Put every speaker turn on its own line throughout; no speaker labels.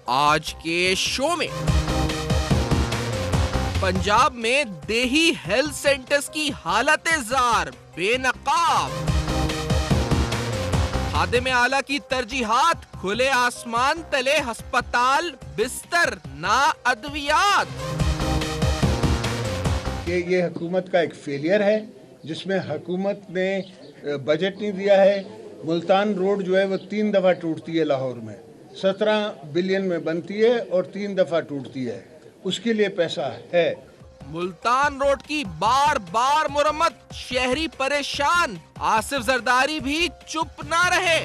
आज के शो में पंजाब में देही हेल्थ सेंटर्स की हालत जार, बेनकाब। खादिम आला की तरजीहात, खुले आसमान तले अस्पताल, बिस्तर ना अद्वियात।
ये हुकूमत का एक फेलियर है जिसमें हुकूमत ने बजट नहीं दिया है। मुल्तान रोड जो है वो 3 दफ़ा टूटती है लाहौर में, 17 बिलियन में बनती है और 3 दफ़ा टूटती है, उसके लिए पैसा है।
मुल्तान रोड की बार बार मुरम्मत, शहरी परेशान, आसिफ जरदारी भी चुप ना रहे।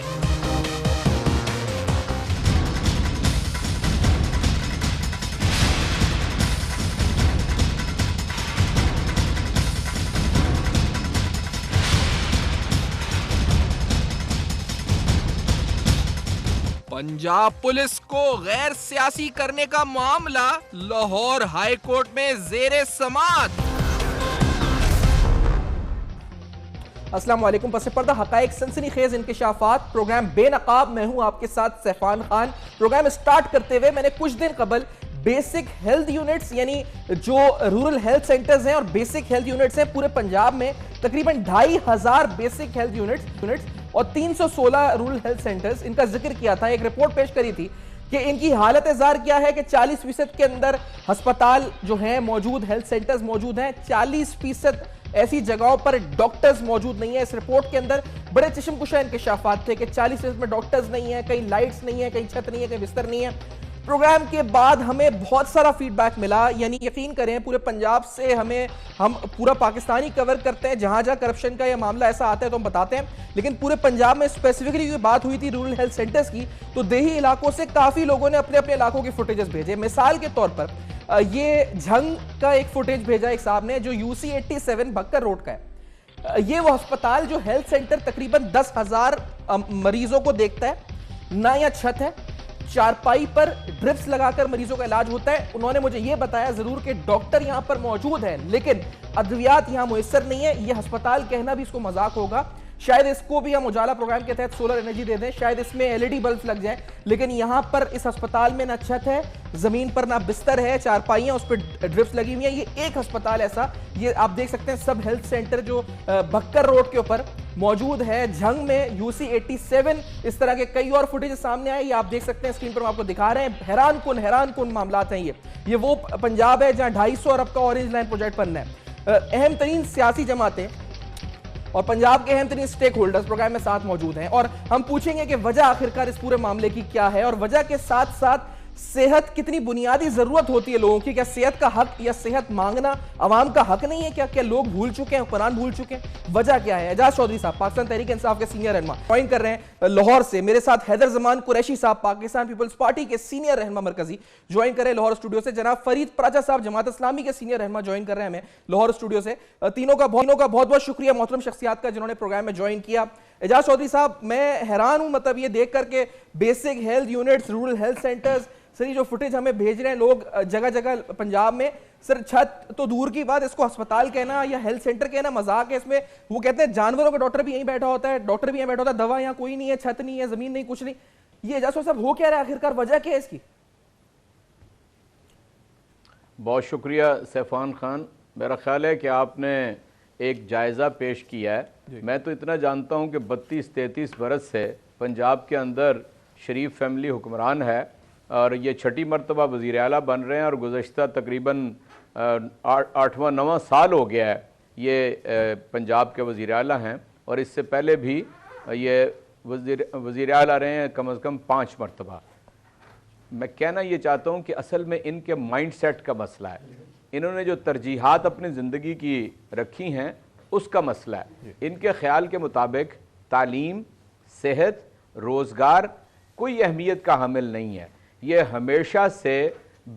पंजाब पुलिस को गैर सियासी करने का मामला लाहौर हाई कोर्ट में जेरे समाअत।
अस्सलाम वालेकुम। पस पर्दा हकाइक सनसनीखेज इंकशाफात, प्रोग्राम बेनकाब। मैं हूं आपके साथ सैफान खान। प्रोग्राम स्टार्ट करते हुए मैंने कुछ दिन कबल बेसिक हेल्थ यूनिट्स यानी जो रूरल हेल्थ सेंटर्स हैं और बेसिक हेल्थ यूनिट्स हैं पूरे पंजाब में, तकरीबन 2500 बेसिक हेल्थ यूनिट्स और 316 रूरल हेल्थ सेंटर्स, इनका जिक्र किया था। एक रिपोर्ट पेश करी थी कि इनकी हालत जार क्या है कि 40% के अंदर अस्पताल जो हैं मौजूद, हेल्थ सेंटर्स मौजूद हैं, 40% ऐसी जगहों पर डॉक्टर्स मौजूद नहीं है। इस रिपोर्ट के अंदर बड़े चश्मकुशा इंकशाफात थे कि 40% में डॉक्टर्स नहीं है, कहीं लाइट्स नहीं है, कहीं छत नहीं है, कहीं बिस्तर नहीं है। प्रोग्राम के बाद हमें बहुत सारा फीडबैक मिला, यानी यकीन करें पूरे पंजाब से हम पूरा पाकिस्तानी कवर करते हैं, जहां जहां करप्शन का यह मामला ऐसा आता है तो हम बताते हैं, लेकिन पूरे पंजाब में स्पेसिफिकली ये बात हुई थी रूरल हेल्थ सेंटर्स की, तो देही इलाकों से काफी लोगों ने अपने अपने इलाकों के फुटेजेस भेजे। मिसाल के तौर पर ये झंग का एक फुटेज भेजा एक साहब ने, जो UC 87 बक्कर रोड का है। ये वो अस्पताल जो हेल्थ सेंटर तकरीबन 10,000 मरीजों को देखता है, ना या छत है, चारपाई पर ड्रिप्स लगाकर मरीजों का इलाज होता है। उन्होंने मुझे यह बताया जरूर कि डॉक्टर यहां पर मौजूद है, लेकिन अद्वियात यहां मुयस्सर नहीं है। यह अस्पताल कहना भी इसको मजाक होगा। शायद इसको भी हम उजाला प्रोग्राम के तहत सोलर एनर्जी दे दें, शायद इसमें LED बल्ब लग जाए, लेकिन यहां पर इस अस्पताल में ना छत है, जमीन पर ना बिस्तर है, चारपाइयां उस पर ड्रिप्स लगी हुई हैं। ये एक अस्पताल ऐसा, ये आप देख सकते हैं सब हेल्थ सेंटर जो बक्कर रोड के ऊपर मौजूद है, झंग में UC 87। इस तरह के कई और फुटेज सामने आए, ये आप देख सकते हैं स्क्रीन पर, हम आपको दिखा रहे हैं। हैरान कुन मामला हैं ये वो पंजाब है जहां 250 अरब का ऑरेंज लाइन प्रोजेक्ट बनना है। अहम तरीन सियासी जमातें और पंजाब के अहम तरीन स्टेक होल्डर्स प्रोग्राम में साथ मौजूद हैं, और हम पूछेंगे कि वजह आखिरकार इस पूरे मामले की क्या है, और वजह के साथ साथ सेहत कितनी बुनियादी जरूरत होती है लोगों की। क्या सेहत का हक या सेहत मांगना अवाम का हक नहीं है? क्या लोग भूल चुके हैं, कुरान भूल चुके हैं? वजह क्या है? एजाज चौधरी साहब पाकिस्तान तहरीक इंसाफ के सीनियर रहनुमा ज्वाइन कर रहे हैं लाहौर से। मेरे साथ हैदर जमान कुरैशी साहब पाकिस्तान पीपल्स पार्टी के सीनियर रहनुमा मरकजी ज्वाइन कर रहे हैं लाहौर स्टूडियो से। जनाब फरीद पराचा साहब जमात इस्लामी के सीनियर रहनुमा ज्वाइन कर रहे हैं हमें लाहौर स्टूडियो से। तीनों का बहुत शुक्रिया मोहतरम शख्सियात का जिन्होंने प्रोग्राम में ज्वाइन किया। एजाज चौधरी साहब, मैं हैरान हूं मतलब ये देख करके basic health units, rural health centres, sir ये जो फुटेज हमें भेज रहे हैं लोग जगह जगह पंजाब में, सर छत तो दूर की बात, इसको अस्पताल कहना या हेल्थ सेंटर कहना मजाक है। इसमें वो कहते हैं जानवरों का डॉक्टर भी यहीं बैठा होता है, डॉक्टर भी यहीं बैठा होता है, दवा यहाँ कोई नहीं है, छत नहीं है, जमीन नहीं, कुछ नहीं। ये एजाज साहब हो क्या रहा है आखिरकार, वजह क्या है इसकी?
बहुत शुक्रिया सैफान खान। मेरा ख्याल है कि आपने एक जायज़ा पेश किया है। मैं तो इतना जानता हूँ कि 32-33 बरस से पंजाब के अंदर शरीफ फैमिली हुक्मरान है और ये 6ठी मरतबा वज़ीर आला बन रहे हैं, और गुज़श्ता तकरीबन 8वां-9वां साल हो गया है ये पंजाब के वज़ीर आला हैं, और इससे पहले भी ये वज़ीर आला रहे हैं कम अज़ कम 5 मरतबा। मैं कहना ये चाहता हूँ कि असल में इनके माइंड सेट का मसला है। इन्होंने जो तरजीहात अपनी ज़िंदगी की रखी हैं उसका मसला है। इनके ख्याल के मुताबिक तालीम, सेहत, रोज़गार कोई अहमियत का हामिल नहीं है। ये हमेशा से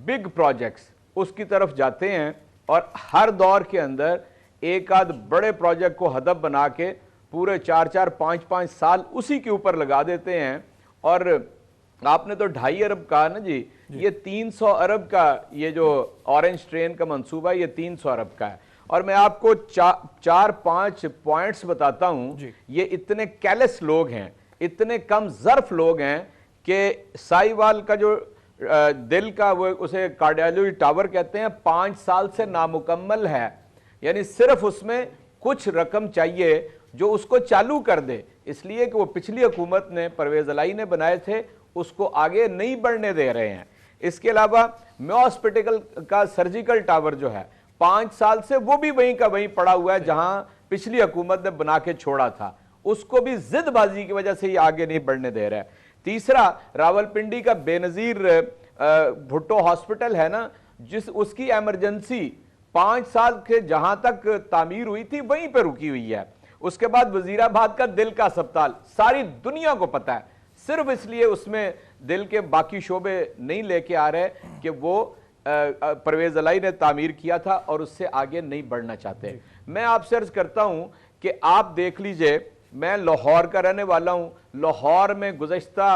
बिग प्रोजेक्ट्स उसकी तरफ जाते हैं, और हर दौर के अंदर एक आध बड़े प्रोजेक्ट को हदफ बना के पूरे 4-4, 5-5 साल उसी के ऊपर लगा देते हैं। और आपने तो 2.5 अरब कहा ना जी, ये 300 अरब का ये जो ऑरेंज ट्रेन का मंसूबा है, ये 300 अरब का है। और मैं आपको 4-5 पॉइंट्स बताता हूं। ये इतने कैलेस लोग हैं, इतने कम ज़र्फ लोग हैं कि साहिवाल का जो दिल का वो उसे कार्डियोलॉजी टावर कहते हैं, 5 साल से नामुकम्मल है। यानी सिर्फ उसमें कुछ रकम चाहिए जो उसको चालू कर दे, इसलिए कि वो पिछली हुकूमत ने, परवेज अलाई ने बनाए थे, उसको आगे नहीं बढ़ने दे रहे हैं। इसके अलावा मेयो हॉस्पिटल का सर्जिकल टावर जो है 5 साल से वो भी वहीं का वहीं पड़ा हुआ है जहां पिछली हुकूमत ने बना के छोड़ा था, उसको भी जिदबाजी की वजह से ये आगे नहीं बढ़ने दे रहा है। तीसरा, रावलपिंडी का बेनजीर भुट्टो हॉस्पिटल है ना, जिस उसकी इमरजेंसी 5 साल के जहां तक तामीर हुई थी वहीं पे रुकी हुई है। उसके बाद वजीराबाद का दिल का अस्पताल सारी दुनिया को पता है, सिर्फ इसलिए उसमें दिल के बाकी शोबे नहीं लेके आ रहे कि वो परवेज अलाई ने तामीर किया था और उससे आगे नहीं बढ़ना चाहते। मैं आपसे अर्ज करता हूं कि आप देख लीजिए, मैं लाहौर का रहने वाला हूं, लाहौर में गुज़श्ता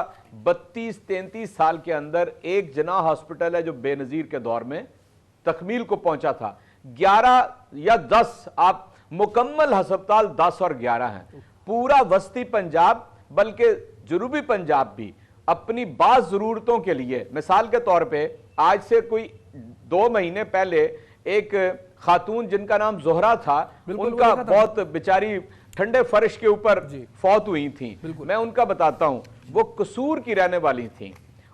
32-33 साल के अंदर एक जना हॉस्पिटल है जो बेनजीर के दौर में तकमील को पहुंचा था। 11 या 10 आप मुकम्मल अस्पताल 10 और 11 हैं। पूरा वस्ती पंजाब बल्कि जनूबी पंजाब भी अपनी बात जरूरतों के लिए, मिसाल के तौर पे आज से कोई 2 महीने पहले एक खातून जिनका नाम जोहरा था, उनका बहुत बेचारी ठंडे फर्श के ऊपर फौत हुई थी। मैं उनका बताता हूं, वो कसूर की रहने वाली थी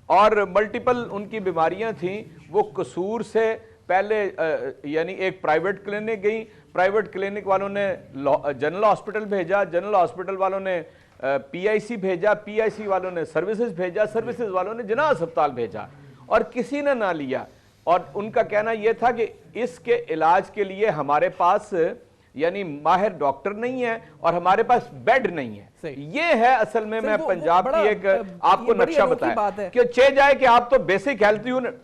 और मल्टीपल उनकी बीमारियां थी। वो कसूर से पहले यानी एक प्राइवेट क्लिनिक गई, प्राइवेट क्लिनिक वालों ने जनरल हॉस्पिटल भेजा, जनरल हॉस्पिटल वालों ने पीआईसी भेजा, पीआईसी वालों ने सर्विसेज भेजा, सर्विसेज वालों ने जना अस्पताल भेजा और किसी ने ना लिया। और उनका कहना यह था कि इसके इलाज के लिए हमारे पास यानी माहिर डॉक्टर नहीं है और हमारे पास बेड नहीं है। ये है असल में, मैं पंजाब की एक आपको नक्शा बताया कि चे जाए कि आप तो बेसिक हेल्थ यूनिट,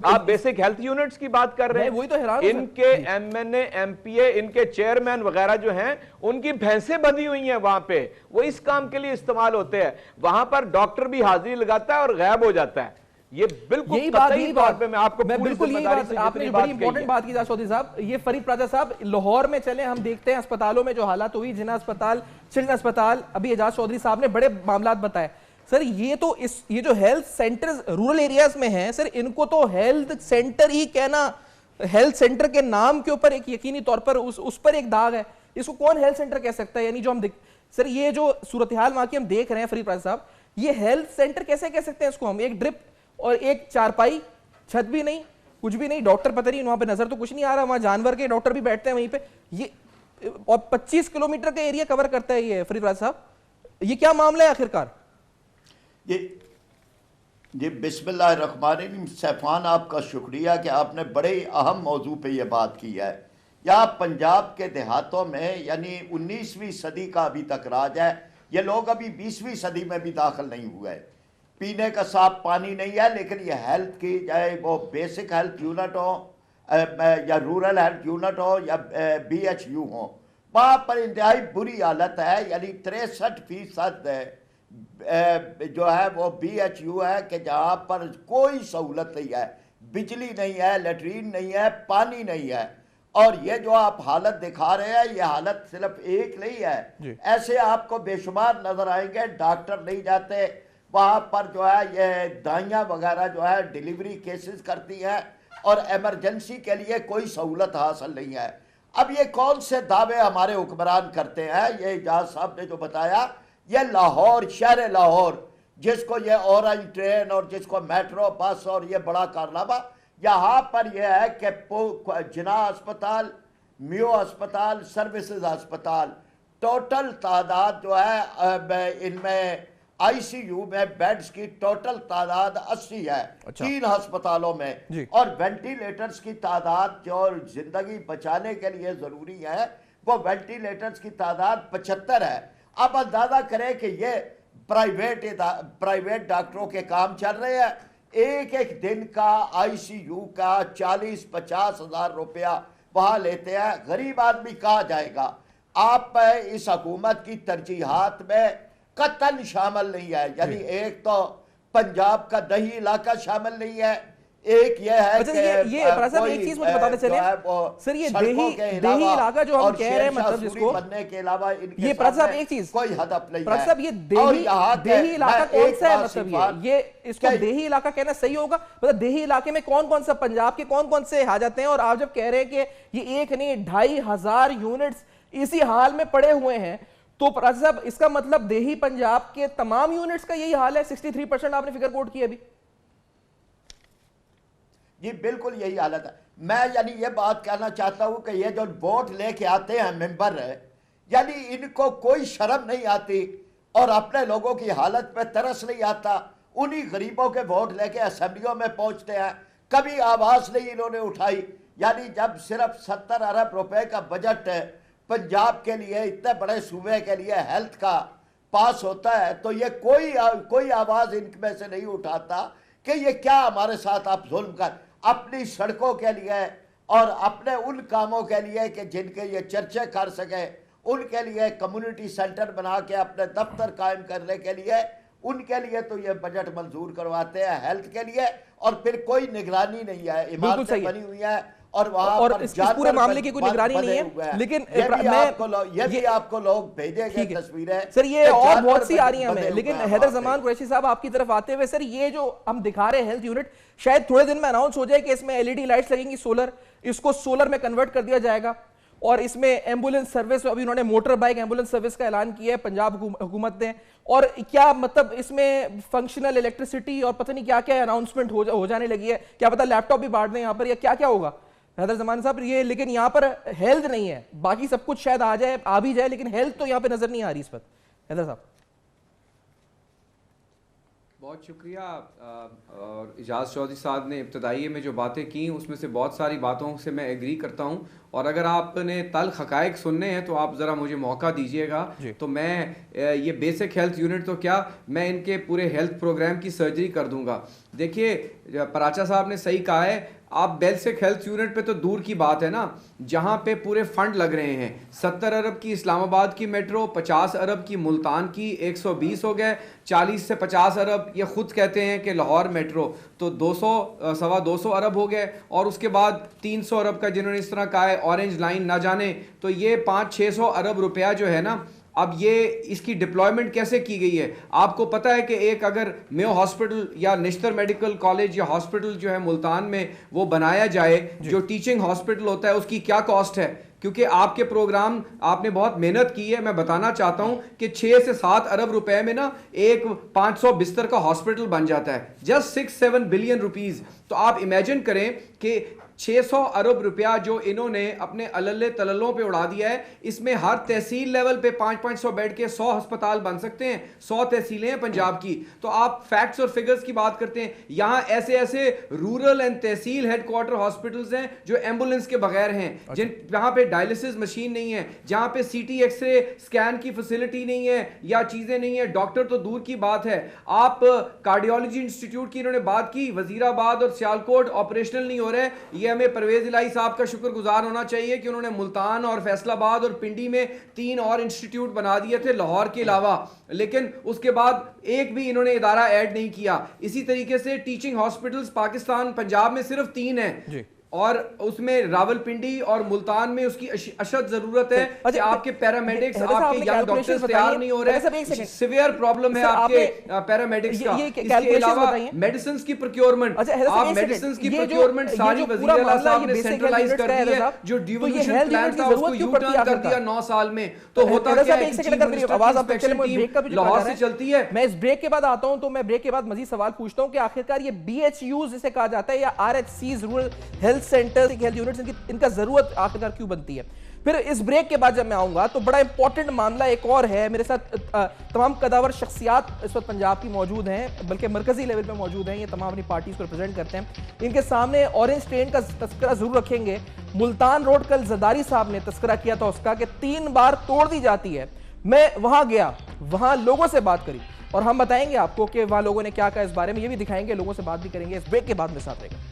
आप बेसिक हेल्थ यूनिट्स की बात कर रहे हैं। वही तो हैरान, इनके एमएनए, एमपीए, इनके चेयरमैन वगैरह जो हैं, उनकी भैंसें बंधी हुई हैं वहां पे, वो इस काम के लिए इस्तेमाल होते हैं। वहां पर डॉक्टर भी हाजिरी लगाता है और गायब हो जाता है। ये बिल्कुल
यही बात
पे मैं आपको
बिल्कुल यही बात, आपने बड़ी इंपॉर्टेंट बात की चौधरी साहब। ये फरीद प्राजा साहब, लाहौर में चले हम देखते हैं अस्पतालों में जो हालात हुई, जिना अस्पताल, चिल्ड्रन अस्पताल, अभी एजाज चौधरी साहब ने बड़े मामलात बताए। सर ये तो ये जो हेल्थ सेंटर्स रूरल एरियाज में हैं, सर इनको तो हेल्थ सेंटर ही कहना, हेल्थ सेंटर के नाम के ऊपर एक यकीनी तौर पर उस पर एक दाग है। इसको कौन हेल्थ सेंटर कह सकता है? यानी जो हम सर ये जो सूरत हाल वहां की हम देख रहे हैं फरीद प्राजा साहब, ये हेल्थ सेंटर कैसे कह सकते हैं इसको हम? एक ड्रिप और एक चारपाई, छत भी नहीं, कुछ भी नहीं, डॉक्टर पता नहीं, वहां पे नजर तो कुछ नहीं आ रहा, वहां जानवर के डॉक्टर भी बैठते हैं वहीं पे, ये और 25 किलोमीटर का एरिया कवर करता है ये फरीद राज साहब। ये क्या मामला है आखिरकार?
ये बिस्मिल्लाहिर्रहमानिर्रहीम। सैफान, आपका शुक्रिया कि आपने बड़े अहम मौजू पे ये बात की है। यहाँ पंजाब के देहातों में यानी 19वीं सदी का अभी तक राज है। ये लोग अभी 20वीं सदी में भी दाखिल नहीं हुए। पीने का साफ पानी नहीं है, लेकिन ये हेल्थ की, चाहे वो बेसिक हेल्थ यूनिट हो या रूरल हेल्थ यूनिट हो या BHU हो, वहाँ पर इंतहाई बुरी हालत है। यानी 63% जो है वो BHU है कि जहाँ पर कोई सहूलत नहीं है, बिजली नहीं है, लेटरीन नहीं है, पानी नहीं है। और ये जो आप हालत दिखा रहे हैं, ये हालत सिर्फ एक नहीं है, ऐसे आपको बेशुमार नजर आएंगे। डॉक्टर नहीं जाते वहाँ पर, जो है ये दाइयाँ वगैरह जो है डिलीवरी केसेस करती हैं और इमरजेंसी के लिए कोई सहूलत हासिल नहीं है। अब ये कौन से दावे हमारे हुक्मरान करते हैं? ये एजाज साहब ने जो बताया, ये लाहौर, शहर लाहौर, जिसको ये ऑरेंज ट्रेन और जिसको मेट्रो बस और ये बड़ा कारनामा, यहाँ पर यह है कि जिना अस्पताल, मेयो अस्पताल, सर्विसेज अस्पताल, टोटल तादाद जो है इनमें ICU में बेड्स की टोटल तादाद 80 है। अच्छा। 3 अस्पतालों में, और वेंटिलेटर्स की तादाद जो जिंदगी बचाने के लिए जरूरी है वो वेंटिलेटर्स की तादाद 75 है। अब अंदाजा करें कि ये प्राइवेट डॉक्टरों के काम चल रहे हैं। एक एक दिन का ICU का 40-50 हज़ार रुपया वहां लेते हैं। गरीब आदमी कहाँ जाएगा? आप इस हुकूमत की तरजीहात में कतन शामिल नहीं है। यानी एक तो पंजाब का दही इलाका शामिल नहीं है, एक ये है
अच्छा,
कि
ये साहब एक चीज मुझे बताने चले सर, ये देही इलाका जो हम कह रहे हैं, मतलब जिसको
बनने के अलावा
ये साहब एक चीज
कोई हदफ नहीं
है साहब, ये देही इलाका कौन सा है, मतलब ये इसको देही इलाका कहना सही होगा? मतलब देही इलाके में कौन कौन सा, पंजाब के कौन कौन से आ जाते हैं? और आप जब कह रहे हैं कि ये एक नहीं 2500 यूनिट्स इसी हाल में पड़े हुए हैं, तो साहब इसका मतलब देही पंजाब के तमाम यूनिट्स का यही हाल है? 63% आपने फिगर कोट की अभी।
जी बिल्कुल यही हालत है। मैं यानी ये बात कहना चाहता हूं कि ये जो वोट लेके आते हैं मेंबर है, यानी इनको कोई शर्म नहीं आती और अपने लोगों की हालत पे तरस नहीं आता। उन्हीं गरीबों के वोट लेके असेंबलियों में पहुंचते हैं, कभी आवाज नहीं इन्होंने उठाई। यानी जब सिर्फ 70 अरब रुपए का बजट पंजाब के लिए, इतने बड़े सूबे के लिए हेल्थ का पास होता है, तो ये कोई आवाज इनमें से नहीं उठाता कि ये क्या हमारे साथ आप जुल्म कर, अपनी सड़कों के लिए और अपने उन कामों के लिए कि जिनके ये चर्चे कर सके, उनके लिए कम्युनिटी सेंटर बना के अपने दफ्तर कायम करने के लिए, उनके लिए तो ये बजट मंजूर करवाते हैं हेल्थ के लिए, और फिर कोई निगरानी नहीं है। इमारतें बनी हुई है और वहां पर
इस पूरे मामले की कोई निगरानी नहीं है। लेकिन
ये भी आपको लोग भेजेंगे तस्वीरें
सर, ये और बहुत सी आ रही हैं हमें। लेकिन हैदर जमान कुरैशी साहब, आपकी तरफ आते हुए सर, ये जो हम दिखा रहे हैं हेल्थ यूनिट, शायद थोड़े दिन में अनाउंस हो जाए कि इसमें एलईडी लाइट्स लगेंगी, सोलर, इसको सोलर में कन्वर्ट कर दिया जाएगा। और इसमें एम्बुलेंस सर्विस, अभी उन्होंने मोटर बाइक एम्बुलेंस सर्विस का ऐलान किया है पंजाब हुकूमत ने। और क्या मतलब इसमें फंक्शनल इलेक्ट्रिसिटी और पता नहीं क्या क्या अनाउंसमेंट हो जाने लगी है, क्या पता लैपटॉप भी बांट दें यहाँ पर, या क्या क्या होगा हैदर जमान साहब ये। लेकिन यहाँ पर हेल्थ नहीं है, बाकी सब कुछ शायद आ भी जाए, लेकिन हेल्थ तो यहाँ पे नजर नहीं आ रही इस वक्त। हैदर साहब
बहुत शुक्रिया। और इजाज़ चौधरी साहब ने इब्तदाई में जो बातें की उसमें से बहुत सारी बातों से मैं एग्री करता हूं, और अगर आपने तल्ख हकायक सुनने हैं तो आप ज़रा मुझे मौका दीजिएगा। तो मैं ये बेसिक हेल्थ यूनिट तो क्या, मैं इनके पूरे हेल्थ प्रोग्राम की सर्जरी कर दूंगा। देखिए पराचा साहब ने सही कहा है, आप बेसिक हेल्थ यूनिट पे तो दूर की बात है ना, जहां पे पूरे फंड लग रहे हैं। 70 अरब की इस्लामाबाद की मेट्रो, 50 अरब की मुल्तान की, 120 हो गए, 40 से 50 अरब ये खुद कहते हैं कि लाहौर मेट्रो, तो 200 अरब हो गए। और उसके बाद 300 अरब का जिन्होंने इस तरह कहा है ऑरेंज लाइन ना जाने, तो ये 500-600 अरब रुपया जो है ना, अब ये इसकी डिप्लॉयमेंट कैसे की गई है? आपको पता है कि एक अगर मेयो हॉस्पिटल या निश्तर मेडिकल कॉलेज या हॉस्पिटल जो है मुल्तान में वो बनाया जाए, जो टीचिंग हॉस्पिटल होता है, उसकी क्या कॉस्ट है? क्योंकि आपके प्रोग्राम आपने बहुत मेहनत की है। मैं बताना चाहता हूं कि 6 से 7 अरब रुपए में ना एक 500 बिस्तर का हॉस्पिटल बन जाता है, जस्ट 6-7 बिलियन रुपीस। तो आप इमेजिन करें कि 600 अरब रुपया जो इन्होंने अपने अलल्ले तलल्लों पे उड़ा दिया है, इसमें हर तहसील लेवल पे 500 बेड के 100 अस्पताल बन सकते हैं। 100 तहसीलें हैं पंजाब की। तो आप फैक्ट्स और फिगर्स की बात करते हैं, यहां ऐसे ऐसे rural and tehsil headquarter hospitals हैं जो एम्बुलेंस के बगैर हैं, जिन जहां पे डायलिसिस मशीन नहीं है, जहां पे सीटी एक्सरे स्कैन की फैसिलिटी नहीं है या चीजें नहीं है, डॉक्टर तो दूर की बात है। आप कार्डियोलॉजी इंस्टीट्यूट की इन्होंने बात की, वजीराबाद और सियालकोट ऑपरेशनल नहीं हो रहे। ये हमें परवेज इलाही साहब का शुक्रगुजार होना चाहिए कि उन्होंने मुल्तान और फैसलाबाद और पिंडी में 3 और इंस्टीट्यूट बना दिए थे लाहौर के अलावा, लेकिन उसके बाद एक भी इन्होंने इदारा ऐड नहीं किया। इसी तरीके से टीचिंग हॉस्पिटल्स पाकिस्तान पंजाब में सिर्फ 3 हैं, और उसमें रावलपिंडी और मुल्तान में उसकी अशद जरूरत है कि आपके पैरामेडिक्स, आपके यंग डॉक्टर्स तैयार नहीं हो रहे। सिवियर प्रॉब्लम है आपके पैरामेडिक्स का। इसके अलावा मेडिसिन की प्रोक्योरमेंट, आप मेडिसिन की प्रोक्योरमेंट सारी वजीर आला साहब ने सेंट्रलाइज कर दी है। जो डिवोल्यूशन प्लान था उसको यू टर्न कर दिया 9 साल में। तो होता क्या है कि आवाज आप लाहौर से चलती है।
मैं इस ब्रेक के बाद आता हूं, तो मैं ब्रेक के बाद मजीद सवाल पूछता हूं कि आखिरकार ये BHUs जिसे कहा जाता है या RHCs rural health centre, health units, इनका जरूरत आखिरकार क्यों बनती है? फिर इस ब्रेक के बाद जब मैं आऊंगा तो बड़ा इंपॉर्टेंट मामला एक और है। मेरे साथ तमाम कदावर शख्सियात इस वक्त पंजाब की मौजूद हैं, बल्कि मरकजी लेवल पे मौजूद हैं। ये तमाम अपनी पार्टीज को रिप्रेजेंट करते हैं। इनके सामने ऑरेंज ट्रेन का तस्करा जरूर रखेंगे। मुल्तान रोड कल जरदारी साहब ने तस्करा किया था उसका कि 3 बार तोड़ दी जाती है। मैं वहां गया, वहां लोगों से बात करी, और हम बताएंगे आपको कि वहां लोगों ने क्या कहा इस बारे में, ये भी दिखाएंगे, लोगों से बात भी करेंगे। इस ब्रेक के बाद में साथ रहेगा।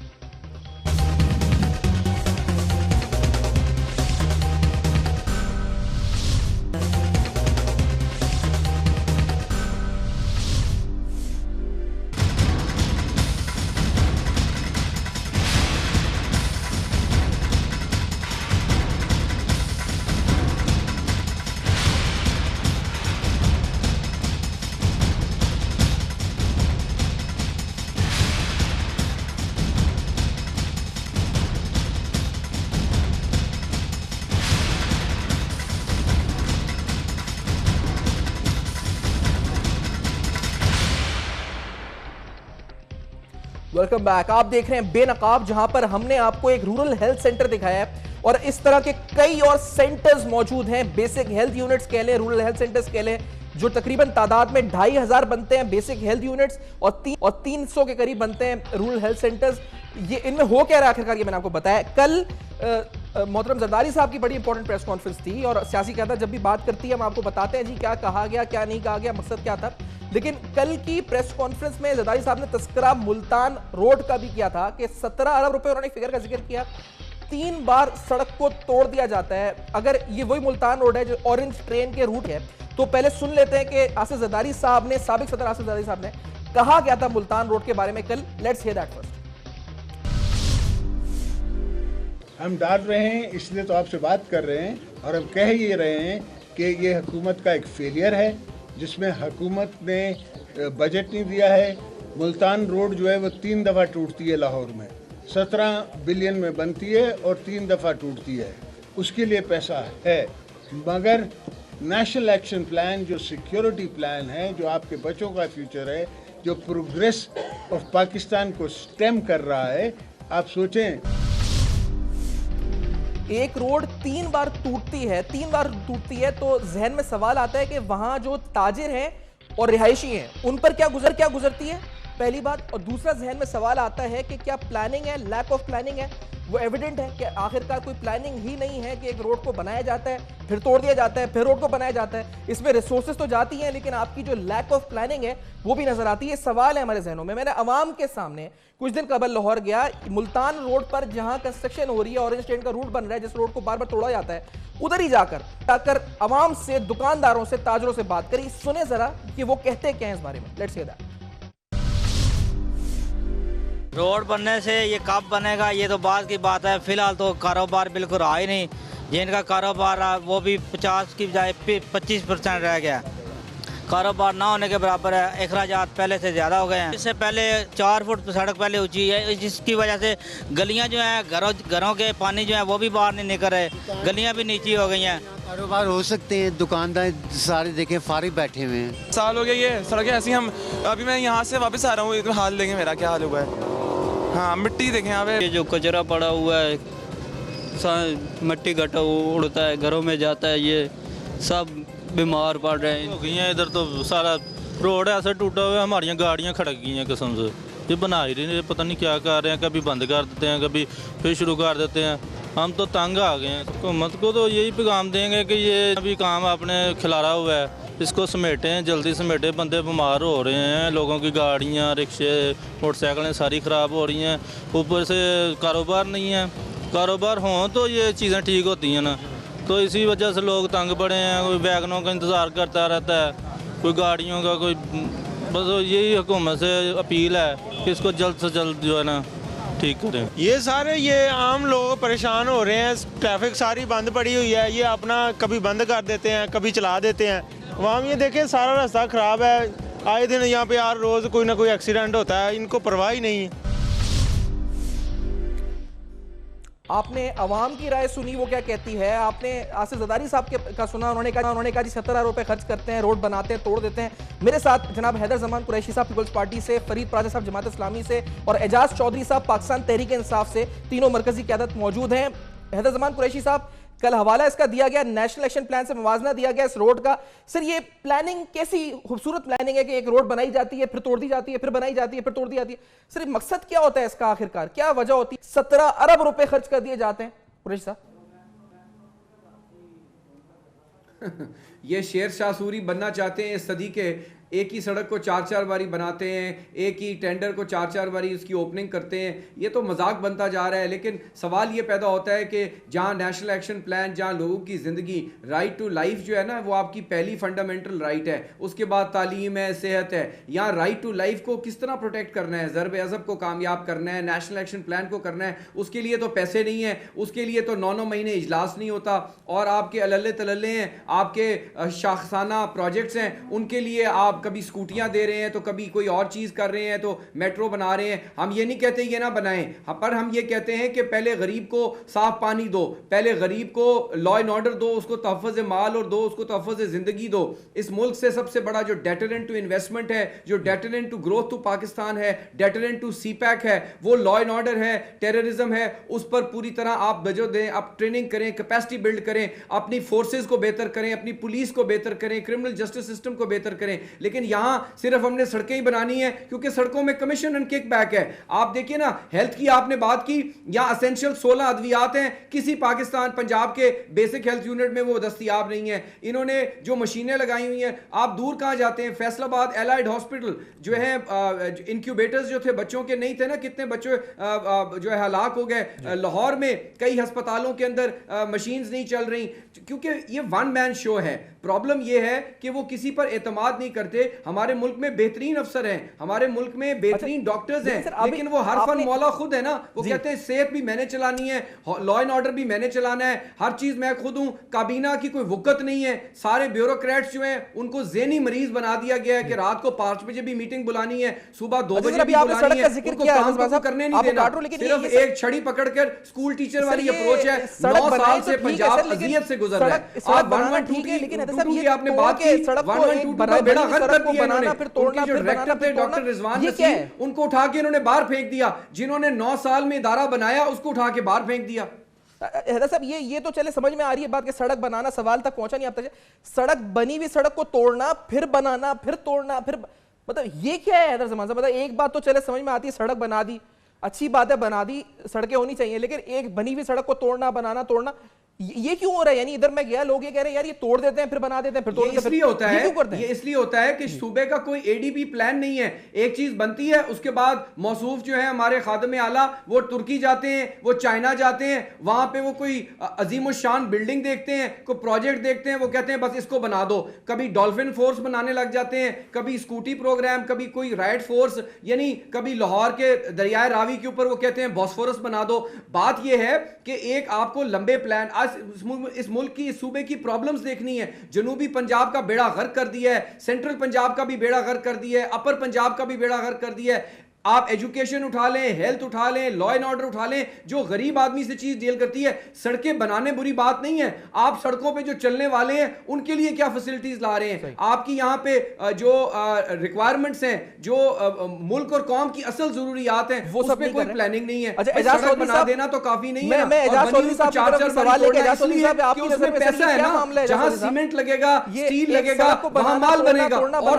Welcome back. आप देख रहे हैं बेनकाब, जहां पर हमने आपको एक रूरल हेल्थ सेंटर दिखाया है और इस तरह के कई और सेंटर्स मौजूद हैं। बेसिक हेल्थ यूनिट्स कह लें, रूरल हेल्थ सेंटर्स कह लें, जो तकरीबन तादाद में 2500 बनते हैं बेसिक हेल्थ यूनिट्स और 300 के करीब बनते हैं रूरल हेल्थ सेंटर्स। ये इनमें हो क्या रहा है आखिरकार, ये मैंने आपको बताया। कल मोहतरम जरदारी साहब की बड़ी इंपॉर्टेंट प्रेस कॉन्फ्रेंस थी और सियासी क़यादत जब भी बात करती है हम आपको बताते हैं जी क्या कहा गया, क्या नहीं कहा गया, मकसद क्या था। लेकिन कल की प्रेस कॉन्फ्रेंस में जरदारी साहब ने तस्करा मुल्तान रोड का भी किया था कि 17 अरब रुपए उन्होंने फिगर का जिक्र किया। 3 बार सड़क को तोड़ दिया जाता है। अगर ये वही मुल्तान रोड है जो ऑरेंज ट्रेन के रूट है, तो पहले सुन लेते हैं कि आसिफ जरदारी साहब ने, साबिक सदर आसिफ जरदारी साहब ने कहा क्या था मुल्तान रोड के बारे में कल। Let's hear that first.
हम डाल रहे हैं इसलिए तो आपसे बात कर रहे हैं और हम कह ये रहे हैं कि ये हुकूमत का एक फेलियर है, जिसमें हुकूमत ने बजट नहीं दिया है। मुल्तान रोड जो है वो 3 दफ़ा टूटती है लाहौर में, 17 बिलियन में बनती है और 3 दफ़ा टूटती है। उसके लिए पैसा है, मगर नेशनल एक्शन प्लान जो सिक्योरिटी प्लान है, जो आपके बच्चों का फ्यूचर है, जो प्रोग्रेस ऑफ पाकिस्तान को स्टेम कर रहा है, आप सोचें।
एक रोड 3 बार टूटती है तो जहन में सवाल आता है कि वहां जो ताजिर हैं और रिहायशी हैं उन पर क्या गुजरती है, पहली बात। और दूसरा जहन में सवाल आता है कि क्या प्लानिंग है, लैक ऑफ प्लानिंग है। वो एविडेंट है कि आखिरकार कोई प्लानिंग ही नहीं है कि एक रोड को बनाया जाता है, फिर तोड़ दिया जाता है, फिर रोड को बनाया जाता है। इसमें रिसोर्सेज तो जाती हैं, लेकिन आपकी जो लैक ऑफ प्लानिंग है वो भी नजर आती है। सवाल है हमारे जहनों में। मैंने अवाम के सामने कुछ दिन कबल लाहौर गया, मुल्तान रोड पर जहां कंस्ट्रक्शन हो रही है, ऑरेंज ट्रेन का रूट बन रहा है, जिस रोड को बार बार तोड़ा जाता है, उधर ही जाकर अवाम से, दुकानदारों से, ताजरों से बात करी। सुने जरा कि वो कहते क्या है इस बारे में। Let's hear that.
रोड बनने से ये कब बनेगा ये तो बाद की बात है। फिलहाल तो कारोबार बिल्कुल रहा ही नहीं। जिनका कारोबार रहा वो भी 50 की बजाय 25% रह गया। कारोबार ना होने के बराबर है। अखराजात पहले से ज़्यादा हो गए हैं। इससे पहले 4 फुट सड़क पहले ऊंची है, जिसकी वजह से गलियां जो हैं, घरों के पानी जो है वो भी बाहर नहीं निकल रहे, गलियां भी नीची हो गई हैं।
कारोबार हो सकते हैं, दुकानदार सारे देखें फारिग बैठे हुए हैं।
साल हो गया ये सड़कें ऐसी। हम अभी मैं यहाँ से वापस आ रहा हूँ, इतना हाल देखें मेरा क्या हाल हुआ है। हाँ, मिट्टी देखें यहाँ पे,
ये जो कचरा पड़ा हुआ है, मिट्टी गटा उड़ता है, घरों में जाता है, ये सब बीमार पड़ रहे हैं।
हो गई हैं इधर तो सारा रोड ऐसा टूटा हुआ है, हमारी गाड़ियाँ खड़क गई हैं कसम से। ये बना ही नहीं, पता नहीं क्या कर रहे हैं, कभी बंद कर देते हैं, कभी फिर शुरू कर देते हैं। हम तो तंग आ गए हैं। हुकूमत को तो यही पैगाम देंगे कि ये अभी काम आपने खिलारा हुआ है, इसको समेटें, जल्दी समेटें। बंदे बीमार हो रहे हैं, लोगों की गाड़ियाँ, रिक्शे, मोटरसाइकिलें सारी ख़राब हो रही हैं। ऊपर से कारोबार नहीं है। कारोबार हों तो ये चीज़ें ठीक होती हैं ना, तो इसी वजह से लोग तंग पड़े हैं। कोई वैगनों का इंतज़ार करता रहता है, कोई गाड़ियों का, कोई बस यही हुकूमत से अपील है कि इसको जल्द से जल्द जो है ना ठीक करें।
ये आम लोग परेशान हो रहे हैं। ट्रैफिक सारी बंद पड़ी हुई है, ये अपना कभी बंद कर देते हैं, कभी चला देते हैं। वहाँ ये देखें सारा रास्ता ख़राब है। आए दिन यहाँ पे हर रोज़ कोई ना कोई एक्सीडेंट होता है, इनको परवाह ही नहीं है।
आपने अवाम की राय सुनी, वो क्या कहती है। आपने आसिफ जरदारी साहब का सुना, उन्होंने कहा जी 17 रुपए खर्च करते हैं, रोड बनाते हैं, तोड़ देते हैं। मेरे साथ जनाब हैदर जमान कुरैशी साहब पीपल्स पार्टी से, फरीद पराजा साहब जमात इस्लामी से और एजाज चौधरी साहब पाकिस्तान तहरीक इंसाफ से, तीनों मरकजी क़यादत मौजूद हैं। हैदर जमान कुरैशी साहब, कल हवाला इसका दिया गया, नेशनल एक्शन प्लान से मुवाजना दिया गया इस रोड का। सर, ये प्लानिंग कैसी खूबसूरत प्लानिंग है कि एक रोड बनाई जाती है, फिर तोड़ दी जाती है, फिर बनाई जाती है, फिर तोड़ दी जाती है। सर, मकसद क्या होता है इसका, आखिरकार क्या वजह होती है? 17 अरब रुपए खर्च कर दिए जाते हैं। कुरैशी साहब,
ये शेर शाह सूरी बनना चाहते हैं इस सदी के। एक ही सड़क को 4-4 बारी बनाते हैं, एक ही टेंडर को 4-4 बारी उसकी ओपनिंग करते हैं। ये तो मजाक बनता जा रहा है। लेकिन सवाल ये पैदा होता है कि जहाँ नेशनल एक्शन प्लान, जहाँ लोगों की ज़िंदगी, राइट टू लाइफ जो है ना, वो आपकी पहली फंडामेंटल राइट है। उसके बाद तालीम है, सेहत है। यहाँ राइट टू लाइफ को किस तरह प्रोटेक्ट करना है, ज़रब अज़ब को कामयाब करना है, नेशनल एक्शन प्लान को करना है, उसके लिए तो पैसे नहीं है, उसके लिए तो 9-9 महीने इजलास नहीं होता। और आपके अल्ले तल्ले हैं, आपके शाखसाना प्रोजेक्ट्स हैं, उनके लिए आप आप कभी स्कूटियां दे रहे हैं तो कभी कोई और चीज कर रहे हैं, तो मेट्रो बना रहे हैं। हम ये नहीं कहते ये ना बनाएं, पर हम ये कहते हैं कि पहले गरीब को साफ पानी दो, पहले गरीब को लॉ एंड ऑर्डर दो, उसको तहफ़्फ़ुज़ माल और दो उसको तहफ़्फ़ुज़ जिंदगी दो। इस मुल्क से सबसे बड़ा जो डेटरेंट टू इन्वेस्टमेंट है, जो deterrent to growth to Pakistan है, डेटरेंट टू सीपैक है, वो लॉ एंड ऑर्डर है, टेररिज्म है। उस पर पूरी तरह आप बजो दें, आप ट्रेनिंग करें, कैपेसिटी बिल्ड करें, अपनी फोर्सेज को बेहतर करें, अपनी पुलिस को बेहतर करें, क्रिमिनल जस्टिस सिस्टम को बेहतर करें। लेकिन यहां सिर्फ हमने सड़कें ही बनानी है क्योंकि सड़कों में कमीशन एंड किकबैक है। आप देखिए ना, हेल्थ की आपने बात की, यहां असेंशियल 16 अद्वियात हैं, किसी पाकिस्तान पंजाब के बेसिक हेल्थ यूनिट में वो दस्तयाब नहीं है। इन्होंने जो मशीनें लगाई हुई हैं, आप दूर कहां जाते हैं, फैसलाबाद एलाइड हॉस्पिटल जो है, इंक्यूबेटर्स जो थे बच्चों के नहीं थे ना, कितने बच्चे जो है हलाक हो गए। लाहौर में कई अस्पतालों के अंदर मशीन्स नहीं चल रही क्योंकि ये वन मैन शो है। प्रॉब्लम ये है कि वो किसी पर एतमाद नहीं करते। हमारे मुल्क में बेहतरीन अफसर हैं, हमारे मुल्क में बेहतरीन डॉक्टर्स हैं, लेकिन वो हर फन मौला खुद है ना। वो कहते हैं सेहत भी मैंने चलानी है, लॉ एंड ऑर्डर भी मैंने चलाना है, हर चीज मैं खुद हूं, काबीना की कोई वुकत नहीं है। सारे ब्यूरोक्रेट्स जो हैं उनको ज़हनी मरीज बना दिया गया है कि रात को 5 बजे भी मीटिंग बुलानी है, सुबह 2 बजे भी बुलानी है, उनको काम को करने नहीं देना। सिर्फ एक छड़ी पकड़कर स्कूल टीचर वाली अप्रोच है। 9 साल से पंजाब अजियत से गुजर रहा है। आज 112 आपने बात की, 112 का बेड़ा गर्क कर दिया इन्होंने। उनके जो डायरेक्टर थे डॉक्टर रिजवान नसीम, उनको उठा के इन्होंने बाहर फेंक दिया। जिन्होंने 9 साल में इदारा बनाया उसको उठा के बाहर फेंक दिया।
हैदर साहब, ये तो चले समझ में आ रही है बात कि सड़क बनाना, सवाल तक पहुंचा नहीं आप तक। सड़क बनी हुई सड़क को तोड़ना, फिर बनाना, फिर तोड़ना, फिर मतलब ये क्या है हैदर जमान साहब? मतलब एक बात तो चले समझ में आती है, सड़क बना दी, अच्छी बात है, बना दी, सड़कें होनी चाहिए, लेकिन एक बनी हुई सड़क को तोड़ना, बनाना, तोड़ना, ये क्यों हो रहा है? यानी इधर मैं गया, लोग ये कह रहे हैं यार ये तोड़ देते हैं फिर बना देते हैं, फिर तोड़ देते हैं।
इसलिए होता है, ये इसलिए होता है कि सूबे का कोई एडीबी प्लान नहीं है। एक चीज बनती है, उसके बाद मौसूफ जो है हमारे खादम आला वो तुर्की जाते हैं, वो चाइना जाते हैं, वहां पे वो कोई अजीम शान बिल्डिंग देखते हैं, कोई प्रोजेक्ट देखते हैं, वो कहते हैं बस इसको बना दो। कभी डॉल्फिन फोर्स बनाने लग जाते हैं, कभी स्कूटी प्रोग्राम, कभी कोई राइड फोर्स, यानी कभी लाहौर के दरियाए रावी के ऊपर वो कहते हैं बॉस्फोरस बना दो। बात यह है कि एक आपको लंबे प्लान, आज इस मुल्क की, इस सूबे की प्रॉब्लम्स देखनी है। जनूबी पंजाब का बेड़ा गर्क कर दिया है, सेंट्रल पंजाब का भी बेड़ा गर्क कर दिया है, अपर पंजाब का भी बेड़ा गर्क कर दिया है। आप एजुकेशन उठा लें, हेल्थ उठा लें, लॉ एंड ऑर्डर उठा लें, जो गरीब आदमी से चीज डील करती है। सड़कें बनाने बुरी बात नहीं है, आप सड़कों पे जो चलने वाले हैं उनके लिए क्या फैसिलिटीज ला रहे हैं? आपकी यहाँ पे जो रिक्वायरमेंट्स हैं, जो मुल्क और कौम की असल जरूरियात हैं, वो सब पे कोई प्लानिंग नहीं है। सड़क बना देना तो काफी नहीं है। पैसा है ना, जहां सीमेंट लगेगा, स्टील लगेगा, वहां माल बनेगा, और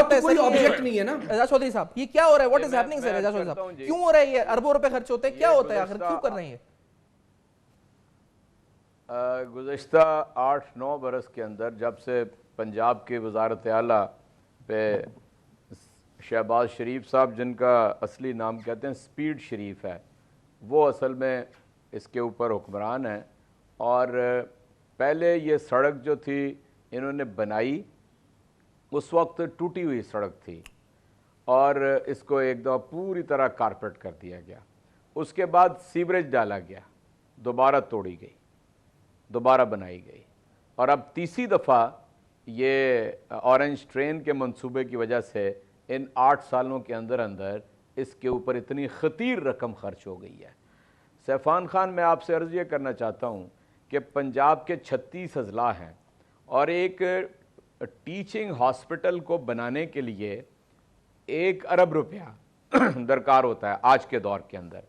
तो कोई ऑब्जेक्ट नहीं है ना।
एजाज चौधरी साहब, ये क्या हो रहा है? What is happening sir? Ejaz Chaudhary साहब, क्यों हो रहा है ये? अरबों रुपए खर्च होते हैं, क्या होता है आखिर, क्यों कर रहे हैं?
गुज़श्ता 8-9 बरस के अंदर जब से पंजाब के वज़ारत आला पे शहबाज शरीफ साहब, जिनका असली नाम कहते हैं स्पीड शरीफ है, वो असल में इसके ऊपर हुक्मरान है। और पहले ये सड़क जो थी इन्होंने बनाई, उस वक्त टूटी हुई सड़क थी और इसको एक दफ़ा पूरी तरह कारपेट कर दिया गया। उसके बाद सीवरेज डाला गया, दोबारा तोड़ी गई, दोबारा बनाई गई, और अब तीसरी दफ़ा ये ऑरेंज ट्रेन के मंसूबे की वजह से इन 8 सालों के अंदर अंदर इसके ऊपर इतनी खतीर रकम खर्च हो गई है। सैफान खान, मैं आपसे अर्ज़ ये करना चाहता हूँ कि पंजाब के 36 अजला हैं और एक टीचिंग हॉस्पिटल को बनाने के लिए 1 अरब रुपया दरकार होता है आज के दौर के अंदर,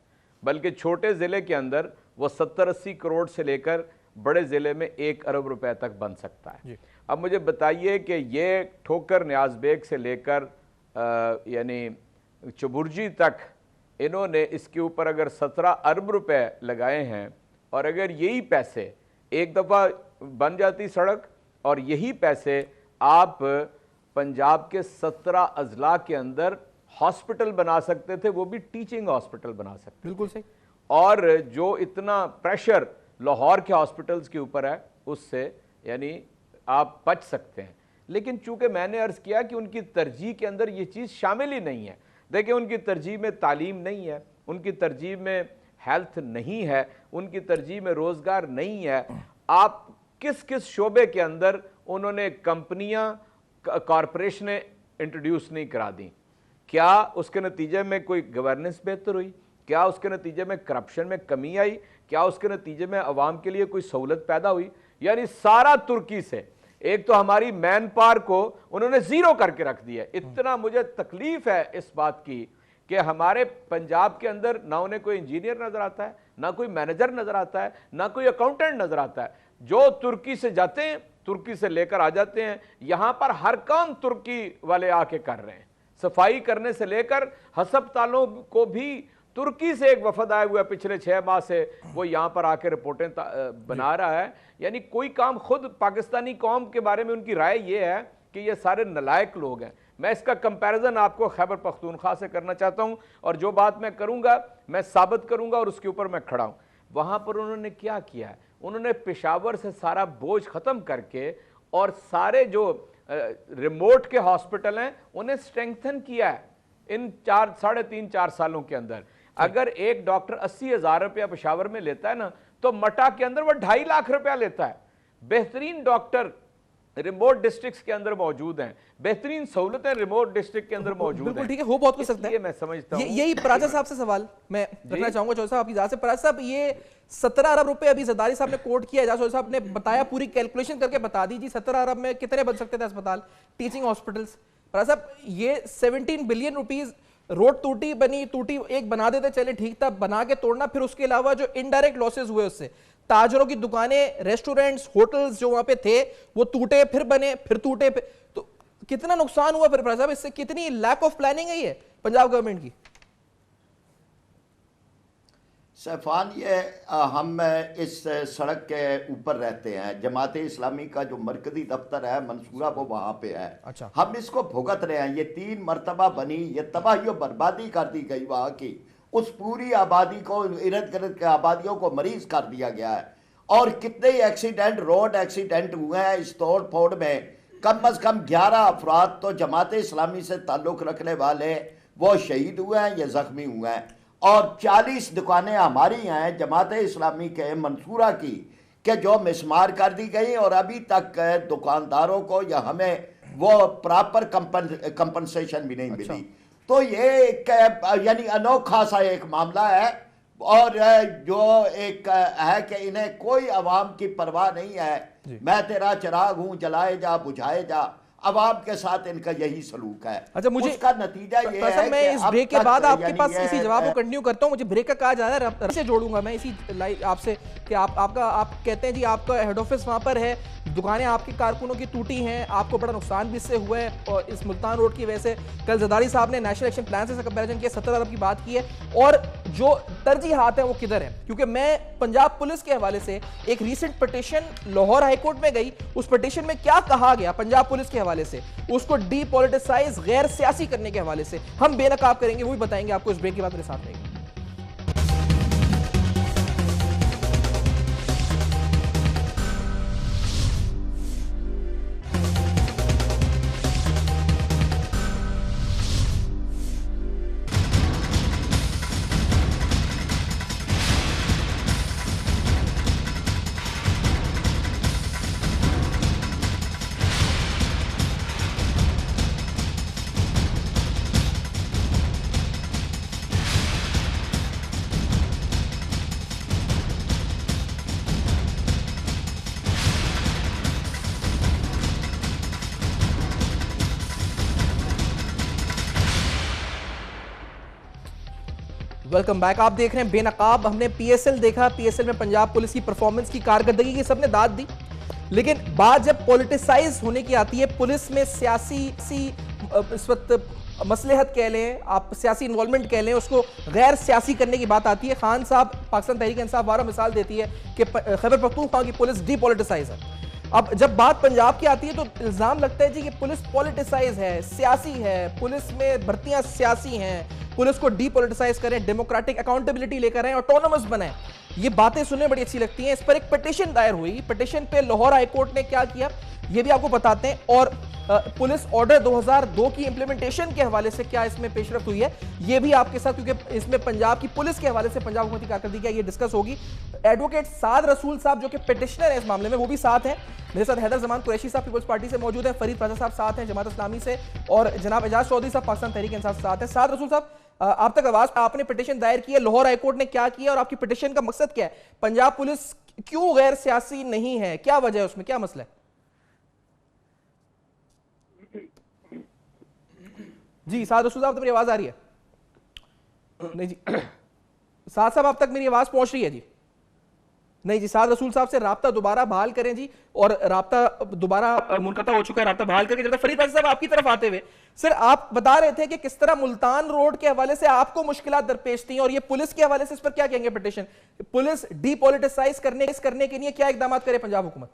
बल्कि छोटे ज़िले के अंदर वो 70-80 करोड़ से लेकर बड़े ज़िले में 1 अरब रुपए तक बन सकता है। अब मुझे बताइए कि ये ठोकर न्याज बेग से लेकर यानी चबुर्जी तक इन्होंने इसके ऊपर अगर 17 अरब रुपए लगाए हैं, और अगर यही पैसे एक दफ़ा बन जाती सड़क और यही पैसे आप पंजाब के 17 अजला के अंदर हॉस्पिटल बना सकते थे, वो भी टीचिंग हॉस्पिटल बना सकते।
बिल्कुल सही।
और जो इतना प्रेशर लाहौर के हॉस्पिटल्स के ऊपर है उससे यानी आप बच सकते हैं। लेकिन चूंकि मैंने अर्ज़ किया कि उनकी तरजीह के अंदर ये चीज़ शामिल ही नहीं है। देखिए, उनकी तरजीह में तालीम नहीं है, उनकी तरजीह में हेल्थ नहीं है, उनकी तरजीह में रोज़गार नहीं है। आप किस किस शोबे के अंदर उन्होंने कंपनियां कॉरपोरेशनें इंट्रोड्यूस नहीं करा दी? क्या उसके नतीजे में कोई गवर्नेंस बेहतर हुई? क्या उसके नतीजे में करप्शन में कमी आई? क्या उसके नतीजे में अवाम के लिए कोई सहूलत पैदा हुई? यानी सारा तुर्की से, एक तो हमारी मैन पावर को उन्होंने जीरो करके रख दिया। इतना मुझे तकलीफ है इस बात की कि हमारे पंजाब के अंदर ना उन्हें कोई इंजीनियर नजर आता है, ना कोई मैनेजर नजर आता है, ना कोई अकाउंटेंट नजर आता है। जो तुर्की से जाते हैं, तुर्की से लेकर आ जाते हैं, यहां पर हर काम तुर्की वाले आके कर रहे हैं। सफाई करने से लेकर हस्पतालों को भी तुर्की से एक वफद आया हुआ है पिछले 6 माह से, वो यहाँ पर आकर रिपोर्टें बना रहा है। यानी कोई काम, खुद पाकिस्तानी कौम के बारे में उनकी राय ये है कि ये सारे नलायक लोग हैं। मैं इसका कंपैरिजन आपको खैबर पख्तूनख्वा से करना चाहता हूँ, और जो बात मैं करूँगा मैं साबित करूँगा और उसके ऊपर मैं खड़ा हूँ। वहाँ पर उन्होंने क्या किया है, उन्होंने पेशावर से सारा बोझ ख़त्म करके और सारे जो रिमोट के हॉस्पिटल हैं उन्हें स्ट्रेंथन किया है इन 3.5-4 सालों के अंदर। अगर एक डॉक्टर 80,000 रुपया पेशावर में लेता है ना, तो मटा के अंदर वो 2.5 लाख रुपया लेता है। बेहतरीन डॉक्टर रिमोट डिस्ट्रिक्ट्स के अंदर मौजूद हैं, बेहतरीन सहूलतें रिमोट डिस्ट्रिक्ट के अंदर मौजूद हैं।
ठीक है, हो बहुत कुछ सकता है।
मैं समझता हूं
यही पराजा साहब से सवाल मैं रखना चाहूंगा, चौधरी साहब आपकी इजाजत से। पराजा साहब, ये 17 अरब रुपए अभी जरदारी साहब ने कोट किया, चौधरी साहब ने बताया, पूरी कैलकुलेशन करके बता दीजिए 17 अरब में कितने बन सकते थे अस्पताल, टीचिंग हॉस्पिटल्स। पराजा साहब, ये 17 बिलियन रुपीज रोड टूटी एक बना देते, चले ठीक था, बना के तोड़ना, फिर उसके अलावा जो इनडायरेक्ट लॉसेस हुए उससे, ताजरों की दुकानें, रेस्टोरेंट्स, होटल्स जो वहां पे थे वो टूटे, फिर बने, फिर टूटे, तो कितना नुकसान हुआ फिर साहब? इससे कितनी लैक ऑफ प्लानिंग है ये पंजाब गवर्नमेंट की?
सैफान, ये हम इस सड़क के ऊपर रहते हैं, जमात इस्लामी का जो मरकजी दफ्तर है मंसूरा वो वहाँ पे है।
अच्छा।
हम इसको भुगत रहे हैं। ये 3 मरतबा बनी, ये तबाही और बर्बादी कर दी गई वहाँ की। उस पूरी आबादी को, इर्द गिर्द के आबादियों को मरीज कर दिया गया है। और कितने ही एक्सीडेंट, रोड एक्सीडेंट हुए हैं इस तोड़ फोड़ में। कम अज कम 11 अफराद तो जमात इस्लामी से ताल्लुक़ रखने वाले वो शहीद हुए हैं या ज़ख्मी हुए हैं। और 40 दुकानें हमारी हैं जमात इस्लामी के मंसूरा की कि जो मिसमार कर दी गई, और अभी तक दुकानदारों को या हमें वो प्रॉपर कंपनसेशन भी नहीं मिली। तो ये एक यानी अनोखा सा एक मामला है, और जो एक है कि इन्हें कोई अवाम की परवाह नहीं है। मैं तेरा चिराग हूं, जलाए जा बुझाए जा, अवाम के साथ इनका यही सलूक है।
अच्छा, मुझे
उसका नतीजा ये है
मैं
कि
इस ब्रेक के बाद आपके पास इसी जवाब को
है,
कंटिन्यू करता हूं। मुझे ब्रेक का कहा जा रहा है, से जोड़ूंगा मैं इसी आपसे कि आप कहते हैं जी आपका हेड ऑफिस वहां पर है, दुकानें आपके कारकुनों की टूटी हैं, आपको बड़ा नुकसान भी इससे हुआ है, और इस मुल्तान रोड की वजह से कल जरदारी साहब ने नेशनल एक्शन प्लान से कंपैरिजन किया, 17 अरब की बात की है, और जो तरजीहात है वो किधर है? क्योंकि मैं पंजाब पुलिस के हवाले से एक रीसेंट पिटीशन लाहौर हाईकोर्ट में गई, उस पिटीशन में क्या कहा गया पंजाब पुलिस के हवाले से, उसको डीपॉलिटिसाइज, गैर सियासी करने के हवाले से हम बेनकाब करेंगे, वही बताएंगे आपको इस ब्रेक के बाद। मेरे साथ रहेंगे। Welcome back. आप देख रहे हैं बेनकाब। हमने पीएसएल देखा, पीएसएल में पंजाब पुलिस की परफॉर्मेंस की कारकर्दगी की सबने दाद दी, लेकिन बात जब पॉलिटिसाइज होने की आती है, पुलिस में सियासी इस वक्त मसलहत कह लें, आप सियासी इन्वॉल्वमेंट कह लें, उसको गैर सियासी करने की बात आती है। खान साहब, पाकिस्तान तहरीक इंसाफ वाला मिसाल देती है कि खैबर पख्तूनख्वा की पुलिस डीपॉलिटिसाइज है। अब जब बात पंजाब की आती है तो इल्जाम लगता है जी कि पुलिस पॉलिटिसाइज है, सियासी है, पुलिस में भर्तियां सियासी हैं, पुलिस को डीपॉलिटिसाइज करें, डेमोक्रेटिक अकाउंटेबिलिटी लेकर आए, ऑटोनोमस बनाएं। ये बातें सुनने बड़ी अच्छी लगती हैं। इस पर एक पिटीशन दायर हुई। पिटीशन पे लाहौर हाईकोर्ट ने क्या किया, ये भी आपको बताते हैं, और पुलिस ऑर्डर 2002 की इंप्लीमेंटेशन के हवाले से क्या इसमें पेशरफ्त हुई है ये भी आपके साथ, क्योंकि इसमें पंजाब की पुलिस के हवाले से पंजाब हुकूमत की कारकर्दगी क्या ये डिस्कस होगी। एडवोकेट साद रसूल साहब जो कि पिटिशनर है इस मामले में, वो भी साथ हैं। मेरे साथ हैदर जमान कुरैशी साहब पीपल्स पार्टी से मौजूद है, फरीद राजा साहब साथ हैं जमात इस्लामी से, और जनाब एजाज चौधरी साहब पाकिस्तान तहरीक इंसाफ साथ हैं। साद रसूल साहब, आप तक आवाज, आपने पिटिशन दायर की है, लाहौर हाईकोर्ट ने क्या किया और आपकी पिटिशन का मकसद क्या है? पंजाब पुलिस क्यों गैर सियासी नहीं है, क्या वजह है, उसमें क्या मसला है? जी साद रसूल साहब, तो मेरी आवाज आ रही है? नहीं जी साद साहब, आप तक मेरी आवाज पहुंच रही है जी? नहीं जी, साद रसूल साहब से राब्ता दोबारा बहाल करें जी, और राब्ता दोबारा मुनक़ता हो चुका है, राब्ता बहाल करके। जब तक फरीद साहब आपकी तरफ आते हुए, सर आप बता रहे थे कि किस तरह मुल्तान रोड के हवाले से आपको मुश्किलात दरपेश थी, और ये पुलिस के हवाले से इस पर क्या कहेंगे पिटिशन? पुलिस डीपॉलिटिसाइज करने के लिए क्या इकदाम करे पंजाब हुकूमत?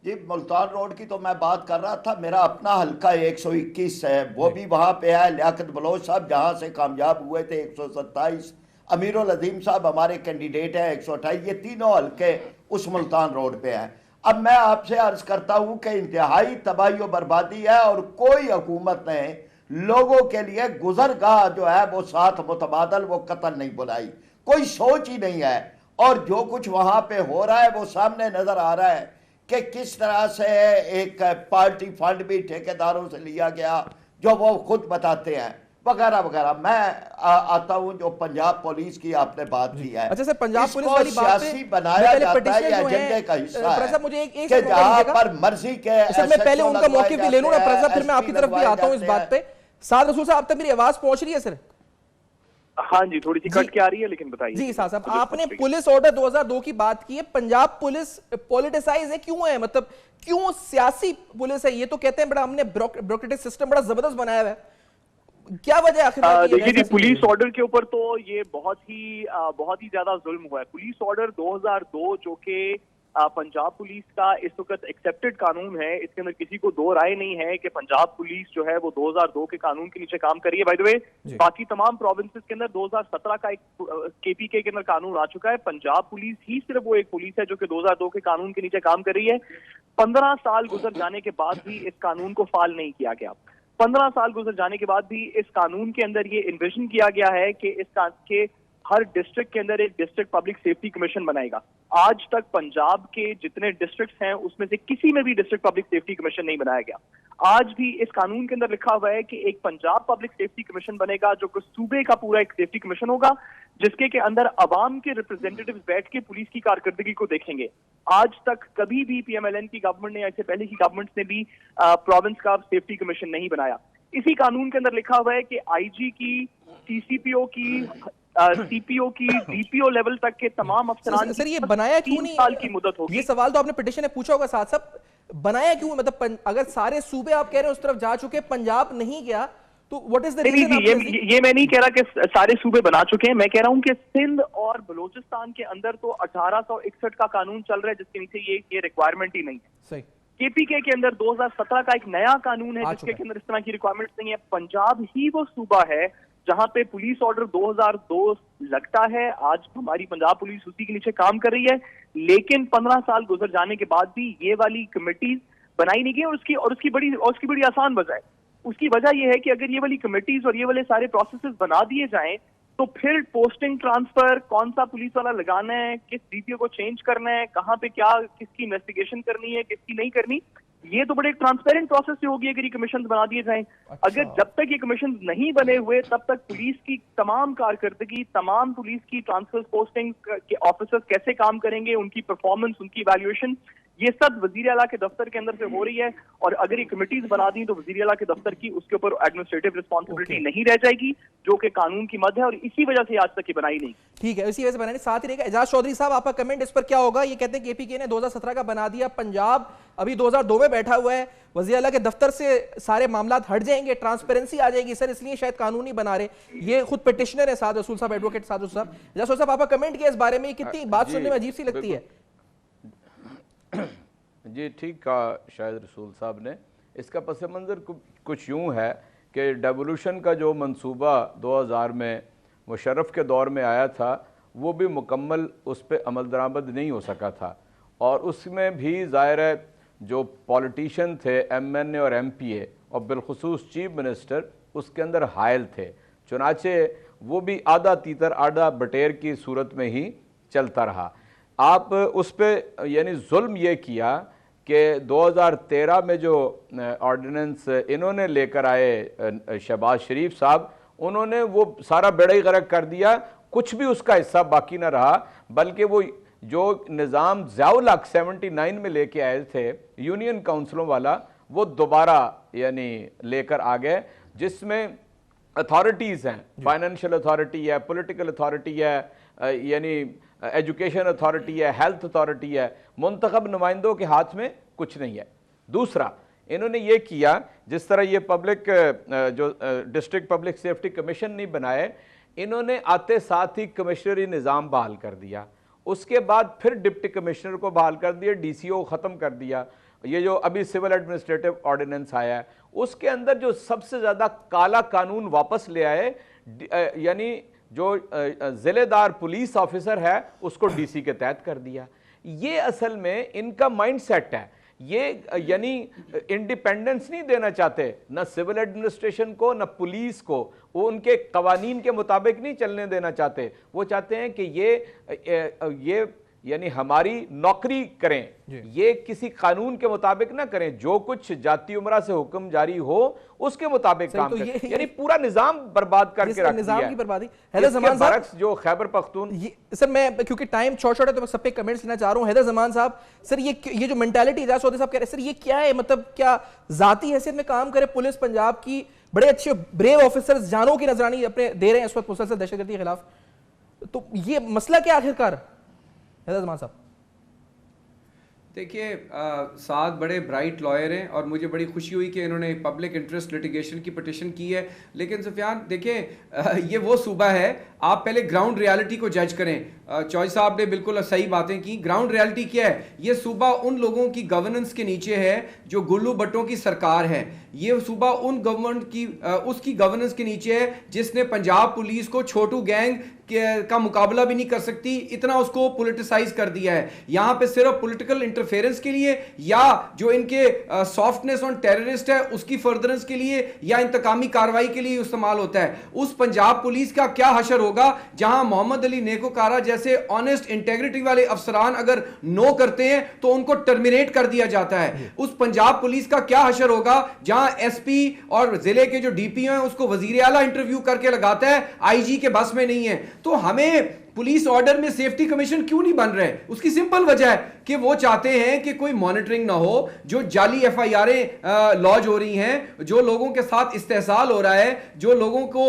जी, मुल्तान रोड की तो मैं बात कर रहा था, मेरा अपना हल्का 121 है, वो भी वहाँ पे है। लियाकत बलोच साहब जहाँ से कामयाब हुए थे 127, अमीरुल अजीम साहब हमारे कैंडिडेट हैं 128, ये तीनों हल्के उस मुल्तान रोड पे हैं। अब मैं आपसे अर्ज करता हूँ कि इंतहाई तबाही और बर्बादी है, और कोई हुकूमत ने लोगों के लिए गुजरगाह जो है वो साथ मुतबादल वो कत्ल नहीं बुलाई, कोई सोच ही नहीं है। और जो कुछ वहाँ पे हो रहा है वो सामने नजर आ रहा है कि किस तरह से एक पार्टी फंड भी ठेकेदारों से लिया गया, जो वो खुद बताते हैं, वगैरह वगैरह। मैं आता हूं जो पंजाब पुलिस की आपने बात की है।
अच्छा सर, पंजाब पुलिस वाली बात
सियासी बनाया जाता है, ये एजेंडे का हिस्सा है
मुझे एक
कि जहां पर मर्जी के
सर, मैं पहले उनका मौक़िफ़ भी ले लूं ना प्रजा, फिर मैं आपकी तरफ भी आता हूं इस बात पे। साद रसूल साहब, अब तक मेरी आवाज पहुंच रही है सर?
हाँ जी, थोड़ी सी कट के आ रही है, लेकिन बताइए
जी। साहब, आपने पुलिस ऑर्डर 2002 की बात की है, पंजाब पुलिस पॉलिटिसाइज है, क्यों है? मतलब क्यों सियासी पुलिस है? ये तो कहते हैं बड़ा हमने ब्यूरोक्रेटिक सिस्टम बड़ा जबरदस्त बनाया हुआ है, क्या वजह आखिर?
देखिए जी, पुलिस ऑर्डर के ऊपर तो ये बहुत ही ज्यादा जुल्म हुआ है। पुलिस ऑर्डर 2002 जो कि पंजाब पुलिस का इस वक्त एक्सेप्टेड कानून है, इसके अंदर किसी को दो राय नहीं है कि पंजाब पुलिस जो है वो 2002 के कानून के नीचे काम कर रही है। बाय द वे, बाकी तमाम प्रोविंसेस के अंदर 2017 का एक केपीके के अंदर कानून आ चुका है। पंजाब पुलिस ही सिर्फ वो एक पुलिस है जो कि 2002 के कानून के नीचे काम कर रही है। 15 साल गुजर जाने के बाद भी इस कानून को फाल नहीं किया गया। 15 साल गुजर जाने के बाद भी इस कानून के अंदर ये इन्विजन किया गया है कि के हर डिस्ट्रिक्ट के अंदर एक डिस्ट्रिक्ट पब्लिक सेफ्टी कमीशन बनाएगा। आज तक पंजाब के जितने डिस्ट्रिक्ट्स हैं उसमें से किसी में भी डिस्ट्रिक्ट पब्लिक सेफ्टी कमीशन नहीं बनाया गया। आज भी इस कानून के अंदर लिखा हुआ है कि एक पंजाब पब्लिक सेफ्टी कमीशन बनेगा जो कि सूबे का पूरा एक सेफ्टी कमीशन होगा, जिसके के अंदर अवाम के रिप्रेजेंटेटिव्स बैठ के पुलिस की कारकर्दगी को देखेंगे। आज तक कभी भी पीएमएलएन की गवर्नमेंट ने, इससे पहले की गवर्नमेंट ने भी प्रोविंस का सेफ्टी कमीशन नहीं बनाया। इसी कानून के अंदर लिखा हुआ है कि आईजी की, सीसीपीओ की, सीपीओ की, डीपीओ लेवल तक के तमाम अफसरान
सर ये बनाया क्यों नहीं?
3 साल की मुद्दत होगी।
ये सवाल तो आपने पिटीशन में पूछा होगा साथ साहब, बनाया क्यों? मतलब अगर सारे सूबे आप कह रहे हैं उस तरफ जा चुके, पंजाब नहीं गया, तो व्हाट इज द रीजन?
ये मैं नहीं कह रहा कि सारे सूबे बना चुके हैं, मैं कह रहा हूं कि सिंध और बलूचिस्तान के अंदर तो 1861 का कानून चल रहा है जिसके नीचे ये रिक्वायरमेंट ही नहीं है।
सही।
केपीके के अंदर 2017 का एक नया कानून है जिसके अंदर इस तरह की रिक्वायरमेंट नहीं है। पंजाब ही वो सूबा है जहां पे पुलिस ऑर्डर 2002 लगता है। आज हमारी पंजाब पुलिस उसी के नीचे काम कर रही है, लेकिन 15 साल गुजर जाने के बाद भी ये वाली कमेटीज बनाई नहीं गई। और उसकी बड़ी आसान वजह है। उसकी वजह यह है कि अगर ये वाली कमेटीज और ये वाले सारे प्रोसेसेस बना दिए जाएं तो फिर पोस्टिंग ट्रांसफर, कौन सा पुलिस वाला लगाना है, किस डीपीओ को चेंज करना है, कहाँ पे क्या किसकी इन्वेस्टिगेशन करनी है, किसकी नहीं करनी, ये तो बड़े ट्रांसपेरेंट प्रोसेस से होगी अगर ये कमीशन बना दिए जाएं। अगर जब तक ये कमीशन नहीं बने हुए तब तक पुलिस की तमाम कारकर्दगी, तमाम पुलिस की ट्रांसफर पोस्टिंग के ऑफिसर्स कैसे काम करेंगे, उनकी परफॉर्मेंस, उनकी वैल्यूएशन, ये सब वजीर आला के दफ्तर के अंदर से हो रही है। और अगर ये कमिटीज बना दी तो वजीर आला के दफ्तर की उसके ऊपर एडमिनिस्ट्रेटिव रिस्पॉन्सिबिलिटी नहीं रह जाएगी, जो कि कानून की मद है, और इसी वजह से आज तक ये बनाई नहीं।
ठीक है, इसी वजह से बनाने साथ ही रहेगा। एजाज चौधरी साहब, आपका कमेंट इस पर क्या होगा? ये कहते हैं केपीके ने 2017 का बना दिया, पंजाब अभी 2002 में बैठा हुआ है, वजीर आला के दफ्तर से सारे मामला हट जाएंगे, ट्रांसपेरेंसी आ जाएगी सर, इसलिए शायद कानून नहीं बना रहे। ये खुद पिटिशनर है साद रसूल साहब, एडवोकेट साद रसूल साहब। एजाज साहब, आपका कमेंट किया इस बारे में? कितनी बात सुनने में अजीब सी लगती है।
जी ठीक कहा शायद रसूल साहब ने। इसका पस मंज़र कुछ यूँ है कि डेवोल्यूशन का जो मंसूबा 2000 में मुशर्रफ के दौर में आया था वो भी मुकम्मल उस पर अमल दरामद नहीं हो सका था। और उसमें भी ज़ाहिर है जो पॉलिटिशियन थे, MNA और MPA और बिलखुसूस चीफ मिनिस्टर उसके अंदर हायल थे। चुनाचे वो भी आधा तीतर आधा बटेर की सूरत में ही चलता रहा। आप उस पर यानी जुल्म ये किया कि 2013 में जो ऑर्डिनेंस इन्होंने लेकर आए शहबाज शरीफ साहब, उन्होंने वो सारा बेड़ा ही गर्क कर दिया, कुछ भी उसका हिस्सा बाकी ना रहा, बल्कि वो जो निज़ाम ज़ियाउल हक 79 में लेके आए थे यूनियन काउंसिलों वाला, वो दोबारा यानी लेकर आ गए, जिसमें अथॉरिटीज़ हैं, फाइनेंशियल अथॉरिटी है, पॉलिटिकल अथॉरिटी है, यानी एजुकेशन अथॉरिटी है, हेल्थ अथॉरिटी है, मुंतखब नुमाइंदों के हाथ में कुछ नहीं है। दूसरा, इन्होंने ये किया, जिस तरह ये पब्लिक जो डिस्ट्रिक्ट पब्लिक सेफ्टी कमीशन नहीं बनाए, इन्होंने आते साथ ही कमिश्नरी निज़ाम बहाल कर दिया, उसके बाद फिर डिप्टी कमिश्नर को बहाल कर दिया, DCO ख़त्म कर दिया। ये जो अभी सिविल एडमिनिस्ट्रेटिव ऑर्डिनेंस आया है, उसके अंदर जो सबसे ज़्यादा काला कानून वापस ले आए, यानी जो ज़िलेदार पुलिस ऑफिसर है उसको DC के तहत कर दिया। ये असल में इनका माइंड सेट है, ये यानी इंडिपेंडेंस नहीं देना चाहते ना सिविल एडमिनिस्ट्रेशन को ना पुलिस को, वो उनके कवानीन के मुताबिक नहीं चलने देना चाहते। वो चाहते हैं कि ये यानी हमारी नौकरी करें, ये किसी कानून के मुताबिक ना करें, जो कुछ जाती उमरा से हुक्म जारी हो उसके मुताबिक काम करें, यानी पूरा निजाम बर्बाद करके रख दिया।
निजाम की बर्बादी।
हैदर ज़मान साहब जो खैबर पख्तून,
सर मैं क्योंकि टाइम शॉर्ट है तो मैं सब पे कमेंट्स लेना चाह रहा हूं। हैदर ज़मान साहब, सर ये जो मेंटालिटी इजाज़ चौधरी साहब कह रहे हैं, सर ये क्या है? मतलब क्या जाती हैसियत में काम करे पुलिस पंजाब की, बड़े अच्छे ब्रेव ऑफिसर्स जानों की नजरानी अपने दे रहे हैं इस वक्त मुसलसल दहशतगर्दी के खिलाफ, तो ये मसला क्या आखिरकार? हैदर ज़मान साहब
देखिए, साथ बड़े ब्राइट लॉयर हैं और मुझे बड़ी खुशी हुई कि इन्होंने पब्लिक इंटरेस्ट लिटिगेशन की पिटिशन की है। लेकिन सुफियान देखिए, ये वो सूबा है, आप पहले ग्राउंड रियलिटी को जज करें। चौधरी साहब ने बिल्कुल सही बातें की। ग्राउंड रियलिटी क्या है? ये सूबा उन लोगों की गवर्नेंस के नीचे है जो गुल्लू भट्टों की सरकार है। ये सूबा उन गवर्नमेंट की उसकी गवर्नेंस के नीचे है जिसने पंजाब पुलिस को छोटू गैंग का मुकाबला भी नहीं कर सकती, इतना उसको पॉलिटिसाइज कर दिया है। यहां पे सिर्फ पॉलिटिकल इंटरफेरेंस के लिए या जो इनके सॉफ्टनेस ऑन टेररिस्ट है उसकी फर्दरेंस के लिए या इंतकामी कार्रवाई के लिए इस्तेमाल होता है। उस पंजाब पुलिस का क्या हशर होगा जहां मोहम्मद अली नेकोकारा जैसे ऑनेस्ट इंटेग्रिटी वाले अफसरान अगर नो करते हैं तो उनको टर्मिनेट कर दिया जाता है। उस पंजाब पुलिस का क्या हशर होगा जहां SP और जिले के जो DPO हैं उसको वजीर आला इंटरव्यू करके लगाता है, IG के बस में नहीं है। तो हमें पुलिस ऑर्डर में सेफ्टी कमीशन क्यों नहीं बन रहे? उसकी सिंपल वजह है कि वो चाहते हैं कि कोई मॉनिटरिंग ना हो, जो जाली FIR लॉन्च हो रही हैं, जो लोगों के साथ इस्तेहसाल हो रहा है, जो लोगों को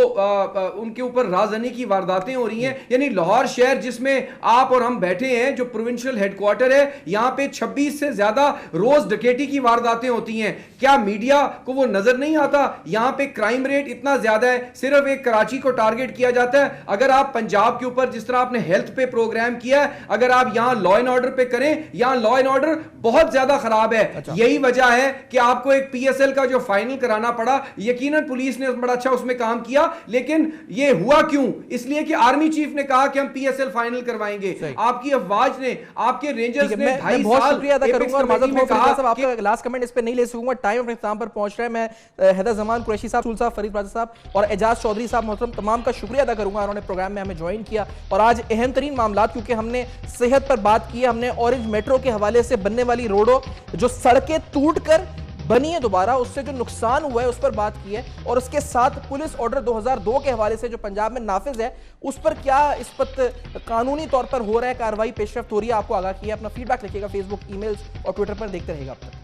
उनके ऊपर राजधानी की वारदातें हो रही हैं। यानी लाहौर शहर जिसमें आप और हम बैठे हैं, जो प्रोविंशियल हेडक्वार्टर है, यहां पे 26 से ज्यादा रोज डकैती की वारदातें होती हैं। क्या मीडिया को वो नजर नहीं आता? यहां पे क्राइम रेट इतना ज्यादा है, सिर्फ एक कराची को टारगेट किया जाता है। अगर आप पंजाब के ऊपर जिस तरह आपने हेल्थ पे प्रोग्राम किया, अगर आप यहां लॉ एंड ऑर्डर पे करें, यहां लॉ एंड ऑर्डर बहुत ज्यादा खराब है।
अच्छा।
यही वजह है कि आपको एक PSL का जो फाइनल कराना पड़ा। यकीनन पुलिस ने बड़ा अच्छा उसमें काम किया, लेकिन ये हुआ क्यों? इसलिए कि आर्मी चीफ ने कहा कि हम PSL फाइनल करवाएंगे। आपकी अफवाज ने, आपके रेंजर्स ने 2.5
बहुत
साल
शुक्रिया अदा करूंगा।
आपका
लास्ट कमेंट इस पे नहीं ले सकूंगा, टाइम अपने इख्तिताम पर पहुंच रहा है। मैं हैदर ज़मान कुरैशी साहब, साहब, फरीद राजा साहब और एजाज चौधरी साहब मोहतरम तमाम का शुक्रिया अदा करूंगा, उन्होंने प्रोग्राम में हमें ज्वाइन किया। और आज अहम तरीन मामला, क्योंकि हमने सेहत पर बात की, हमने ऑरेंज मेट्रो के हवाले से बनने वाली रोडों, जो सड़कें टूटकर बनी है दोबारा, उससे जो नुकसान हुआ है उस पर बात की है, और उसके साथ पुलिस ऑर्डर 2002 के हवाले से जो पंजाब में नाफिज है उस पर क्या इस पर कानूनी तौर पर हो रहा है कार्रवाई, पेशरफ्त हो रही है, आपको आगाह किया। अपना फीडबैक लिखिएगा फेसबुक, ईमेल्स और ट्विटर पर। देखते रहेगा अब तक।